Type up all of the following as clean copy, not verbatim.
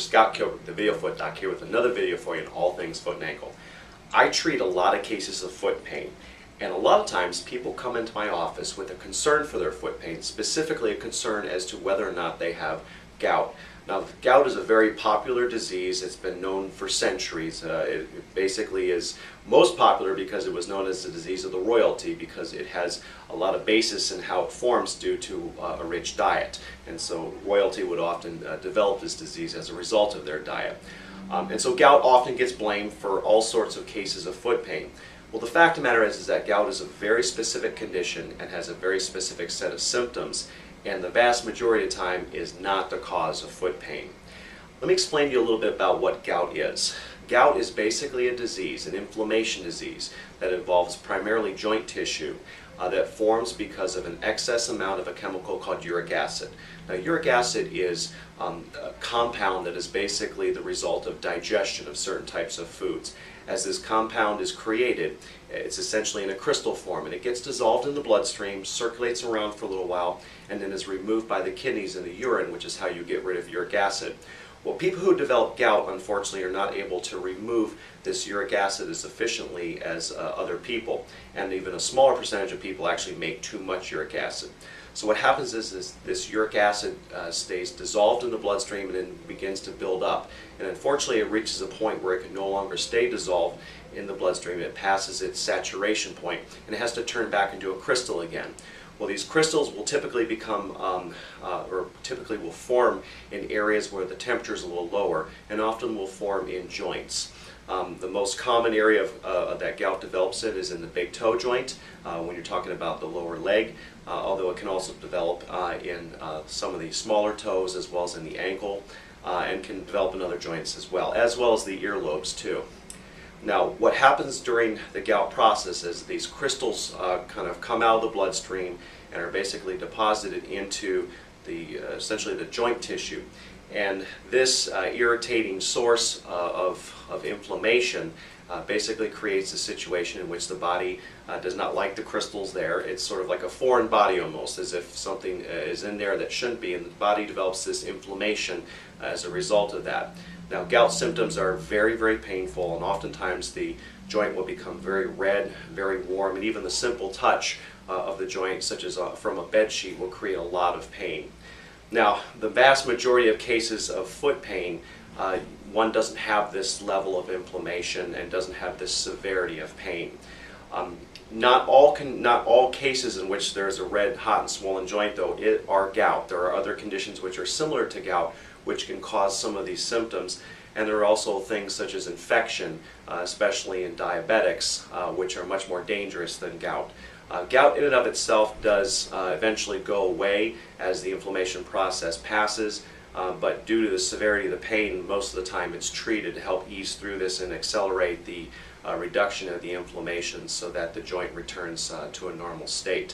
Podiatrist Scott Kilberg, the Video Foot Doc, here with another video for you on all things foot and ankle. I treat a lot of cases of foot pain, and a lot of times people come into my office with a concern for their foot pain, specifically a concern as to whether or not they have gout. Now, gout is a very popular disease. It's been known for centuries. It basically is most popular because it was known as the disease of the royalty, because it has a lot of basis in how it forms due to a rich diet. And so royalty would often develop this disease as a result of their diet. And so gout often gets blamed for all sorts of cases of foot pain. Well, the fact of the matter is that gout is a very specific condition and has a very specific set of symptoms, and the vast majority of the time is not the cause of foot pain. Let me explain to you a little bit about what gout is. Gout is basically a disease, an inflammation disease, that involves primarily joint tissue that forms because of an excess amount of a chemical called uric acid. Now, uric acid is a compound that is basically the result of digestion of certain types of foods. As this compound is created, it's essentially in a crystal form, and it gets dissolved in the bloodstream, circulates around for a little while, and then is removed by the kidneys in the urine, which is how you get rid of uric acid. Well, people who develop gout, unfortunately, are not able to remove this uric acid as efficiently as other people, and even a smaller percentage of people actually make too much uric acid. So what happens is this uric acid stays dissolved in the bloodstream and then begins to build up. And unfortunately, it reaches a point where it can no longer stay dissolved in the bloodstream. It passes its saturation point, and it has to turn back into a crystal again. Well, these crystals will typically become, or typically will form in areas where the temperature is a little lower, and often will form in joints. The most common area that gout develops in is in the big toe joint, when you're talking about the lower leg, although it can also develop in some of the smaller toes, as well as in the ankle, and can develop in other joints as well as the earlobes too. Now, what happens during the gout process is these crystals kind of come out of the bloodstream and are basically deposited into essentially the joint tissue. And this irritating source of inflammation basically creates a situation in which the body does not like the crystals there. It's sort of like a foreign body almost, as if something is in there that shouldn't be, and the body develops this inflammation as a result of that. Now, gout symptoms are very, very painful, and oftentimes the joint will become very red, very warm, and even the simple touch of the joint, such as from a bed sheet, will create a lot of pain. Now, the vast majority of cases of foot pain, one doesn't have this level of inflammation and doesn't have this severity of pain. Not all cases in which there's a red, hot, and swollen joint, though, are gout. There are other conditions which are similar to gout, which can cause some of these symptoms. And there are also things such as infection, especially in diabetics, which are much more dangerous than gout. Gout in and of itself does eventually go away as the inflammation process passes, but due to the severity of the pain, most of the time it's treated to help ease through this and accelerate the reduction of the inflammation so that the joint returns to a normal state.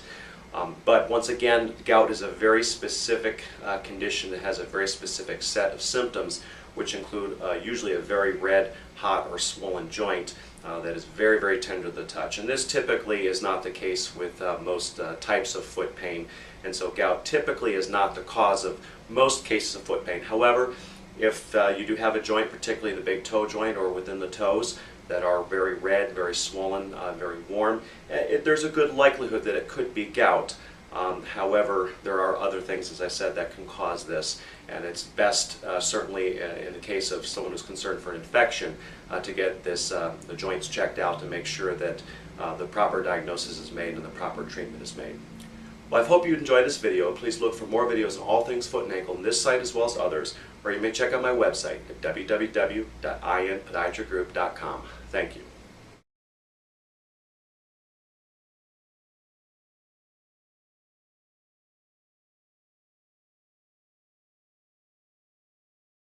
But once again, gout is a very specific condition that has a very specific set of symptoms, which include usually a very red, hot, or swollen joint that is very, very tender to the touch. And this typically is not the case with most types of foot pain, and so gout typically is not the cause of most cases of foot pain. However, if you do have a joint, particularly the big toe joint or within the toes, that are very red, very swollen, very warm, there's a good likelihood that it could be gout. However, there are other things, as I said, that can cause this, and it's best, certainly in the case of someone who's concerned for an infection, to get the joints checked out to make sure that the proper diagnosis is made and the proper treatment is made. Well, I hope you enjoyed this video. Please look for more videos on all things foot and ankle on this site as well as others, or you may check out my website at www.inpodiatrygroup.com. Thank you.